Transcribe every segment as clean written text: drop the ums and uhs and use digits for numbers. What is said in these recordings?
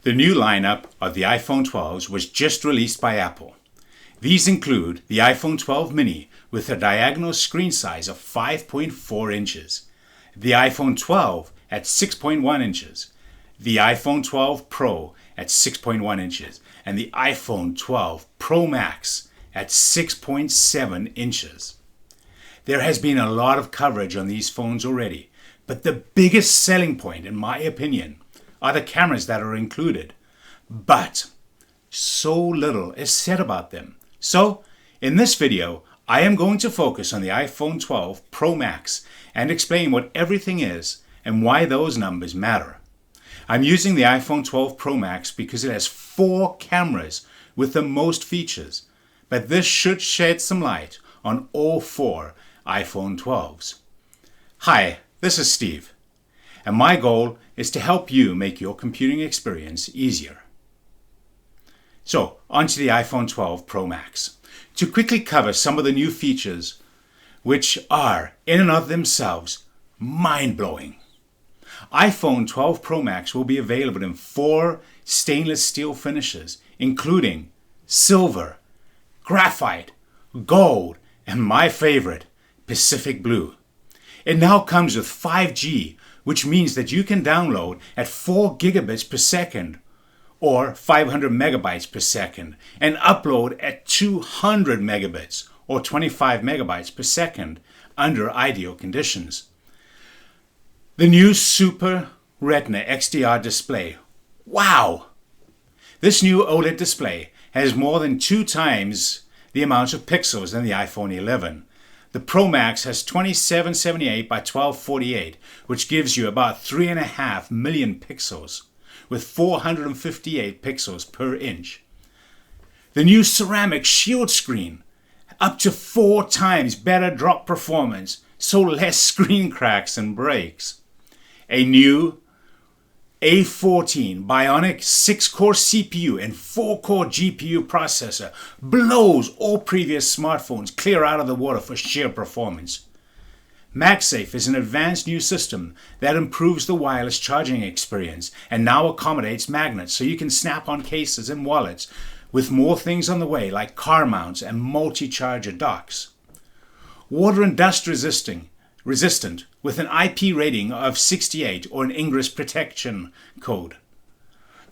The new lineup of the iPhone 12s was just released by Apple. These include the iPhone 12 mini with a diagonal screen size of 5.4 inches, the iPhone 12 at 6.1 inches, the iPhone 12 Pro at 6.1 inches, and the iPhone 12 Pro Max at 6.7 inches. There has been a lot of coverage on these phones already, but the biggest selling point, in my opinion, are the cameras that are included. But so little is said about them. So, in this video, I am going to focus on the iPhone 12 Pro Max and explain what everything is and why those numbers matter. I'm using the iPhone 12 Pro Max because it has 4 cameras with the most features, but this should shed some light on all 4 iPhone 12s. Hi, this is Steve, and my goal is to help you make your computing experience easier. So, onto the iPhone 12 Pro Max. To quickly cover some of the new features, which are, in and of themselves, mind-blowing. iPhone 12 Pro Max will be available in 4 stainless steel finishes, including silver, graphite, gold, and my favorite, Pacific Blue. It now comes with 5G, which means that you can download at 4 gigabits per second or 500 megabytes per second and upload at 200 megabits or 25 megabytes per second under ideal conditions. The new Super Retina XDR display. Wow! This new OLED display has more than 2 times the amount of pixels than the iPhone 11. The Pro Max has 2778 by 1248, which gives you about 3.5 million pixels, with 458 pixels per inch. The new ceramic shield screen, up to 4 times better drop performance, so less screen cracks and breaks. A new A14 Bionic 6-core CPU and 4-core GPU processor blows all previous smartphones clear out of the water for sheer performance. MagSafe is an advanced new system that improves the wireless charging experience and now accommodates magnets so you can snap on cases and wallets, with more things on the way like car mounts and multi-charger docks. Water and dust resistant with an IP rating of 68 or an Ingress protection code.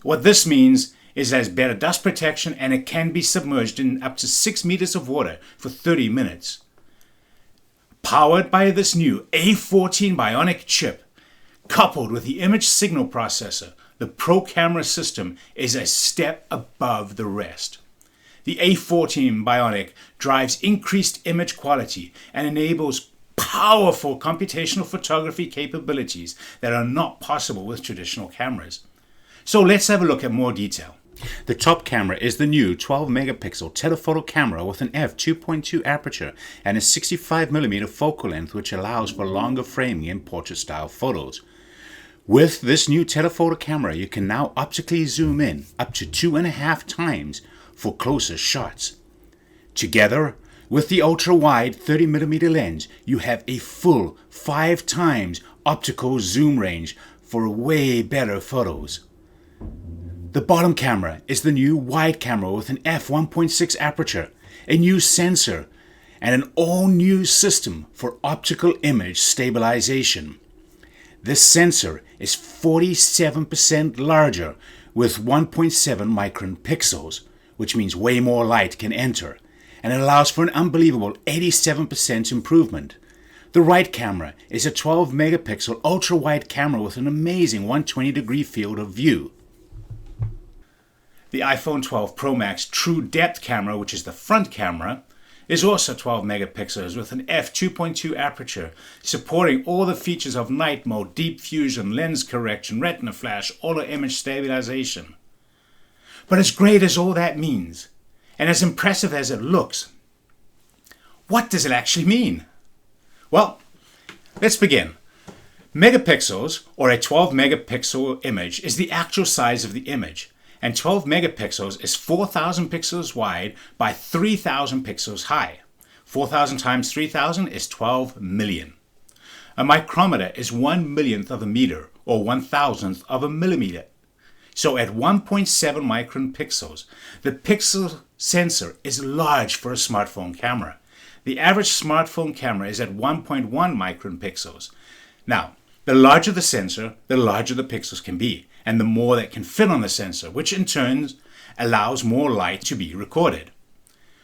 What this means is it has better dust protection and it can be submerged in up to 6 meters of water for 30 minutes. Powered by this new A14 Bionic chip, coupled with the image signal processor, the Pro Camera system is a step above the rest. The A14 Bionic drives increased image quality and enables powerful computational photography capabilities that are not possible with traditional cameras. So let's have a look at more detail. The top camera is the new 12 megapixel telephoto camera with an f2.2 aperture and a 65mm focal length, which allows for longer framing in portrait style photos. With this new telephoto camera, you can now optically zoom in up to 2.5 times for closer shots. Together with the ultra-wide 30mm lens, you have a full 5 times optical zoom range for way better photos. The bottom camera is the new wide camera with an f1.6 aperture, a new sensor, and an all-new system for optical image stabilization. This sensor is 47% larger with 1.7 micron pixels, which means way more light can enter, and it allows for an unbelievable 87% improvement. The right camera is a 12 megapixel ultra-wide camera with an amazing 120-degree field of view. The iPhone 12 Pro Max True Depth camera, which is the front camera, is also 12 megapixels with an f2.2 aperture, supporting all the features of night mode, deep fusion, lens correction, retina flash, auto image stabilization. But as great as all that means, and as impressive as it looks, what does it actually mean? Well, let's begin. Megapixels, or a 12 megapixel image, is the actual size of the image. And 12 megapixels is 4,000 pixels wide by 3,000 pixels high. 4,000 times 3,000 is 12 million. A micrometer is 1 millionth of a meter, or 1,000th of a millimeter. So at 1.7 micron pixels, the pixel sensor is large for a smartphone camera. The average smartphone camera is at 1.1 micron pixels. Now, the larger the sensor, the larger the pixels can be, and the more that can fit on the sensor, which in turn allows more light to be recorded.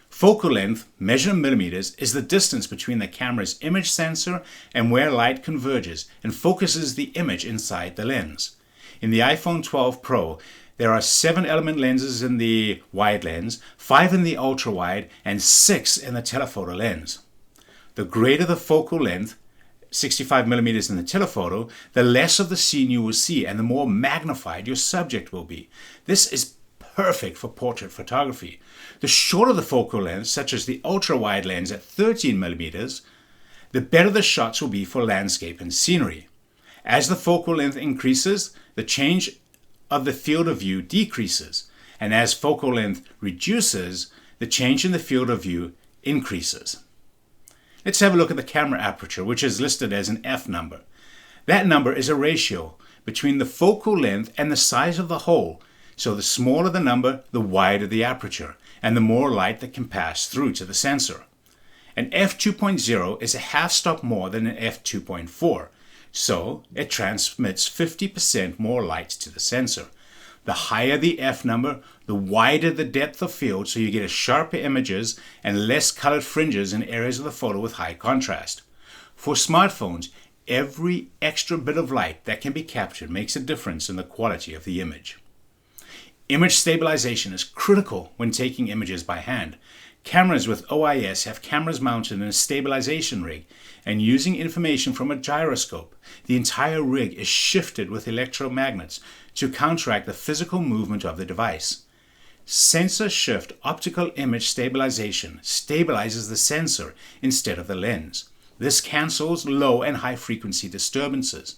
Focal length, measured in millimeters, is the distance between the camera's image sensor and where light converges and focuses the image inside the lens. In the iPhone 12 Pro, there are 7 element lenses in the wide lens, 5 in the ultra wide, and 6 in the telephoto lens. The greater the focal length, 65 millimeters in the telephoto, the less of the scene you will see and the more magnified your subject will be. This is perfect for portrait photography. The shorter the focal length, such as the ultra wide lens at 13 millimeters, the better the shots will be for landscape and scenery. As the focal length increases, the change of the field of view decreases, and as focal length reduces, the change in the field of view increases. Let's have a look at the camera aperture, which is listed as an f number. That number is a ratio between the focal length and the size of the hole, so the smaller the number, the wider the aperture, and the more light that can pass through to the sensor. An f2.0 is a half stop more than an f2.4, so it transmits 50% more light to the sensor. The higher the f number, the wider the depth of field, so you get sharper images and less colored fringes in areas of the photo with high contrast. For smartphones, every extra bit of light that can be captured makes a difference in the quality of the image. Image stabilization is critical when taking images by hand. Cameras with OIS have cameras mounted in a stabilization rig, and using information from a gyroscope, the entire rig is shifted with electromagnets to counteract the physical movement of the device. Sensor shift optical image stabilization stabilizes the sensor instead of the lens. This cancels low and high frequency disturbances.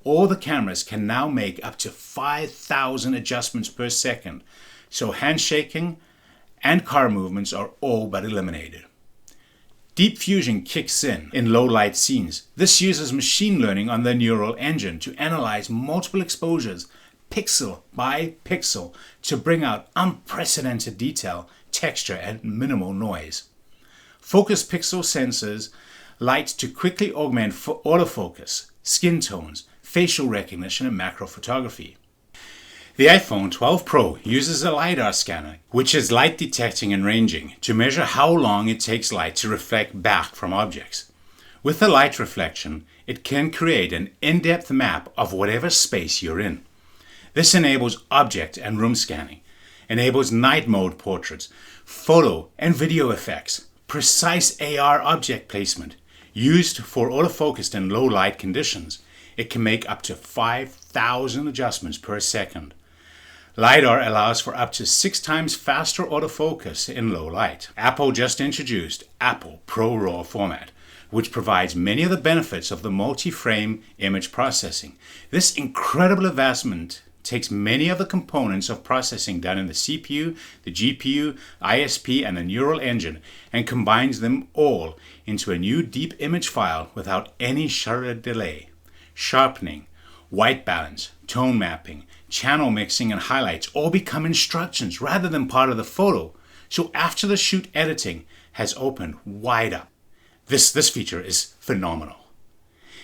All the cameras can now make up to 5,000 adjustments per second, so handshaking and car movements are all but eliminated. Deep fusion kicks in low light scenes. This uses machine learning on the neural engine to analyze multiple exposures, pixel by pixel, to bring out unprecedented detail, texture, and minimal noise. Focus pixel sensors light to quickly augment autofocus, skin tones, facial recognition, and macro photography. The iPhone 12 Pro uses a LiDAR scanner, which is light detecting and ranging, to measure how long it takes light to reflect back from objects. With the light reflection, it can create an in-depth map of whatever space you're in. This enables object and room scanning, enables night mode portraits, photo and video effects, precise AR object placement, used for autofocused in low light conditions. It can make up to 5,000 adjustments per second. LiDAR allows for up to 6 times faster autofocus in low light. Apple just introduced Apple Pro RAW format, which provides many of the benefits of the multi-frame image processing. This incredible advancement takes many of the components of processing done in the CPU, the GPU, ISP, and the neural engine and combines them all into a new deep image file without any shutter delay. Sharpening, white balance, tone mapping, channel mixing, and highlights all become instructions rather than part of the photo. So after the shoot, editing has opened wide up. This feature is phenomenal.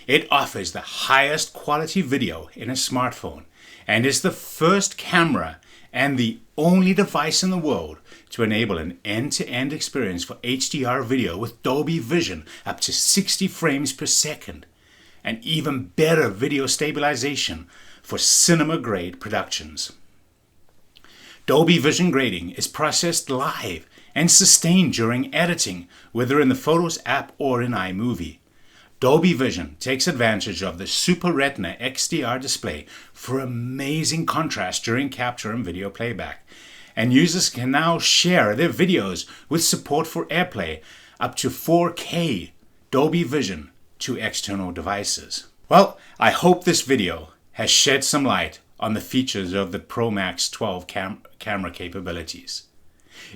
It offers the highest quality video in a smartphone and is the first camera and the only device in the world to enable an end-to-end experience for HDR video with Dolby Vision up to 60 frames per second. And even better video stabilization for cinema-grade productions. Dolby Vision grading is processed live and sustained during editing, whether in the Photos app or in iMovie. Dolby Vision takes advantage of the Super Retina XDR display for amazing contrast during capture and video playback, and users can now share their videos with support for AirPlay up to 4K Dolby Vision to external devices. Well, I hope this video has shed some light on the features of the Pro Max 12 camera capabilities.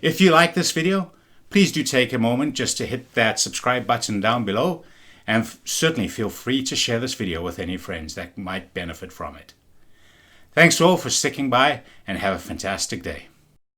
If you like this video, please do take a moment just to hit that subscribe button down below, and certainly feel free to share this video with any friends that might benefit from it. Thanks all for sticking by and have a fantastic day.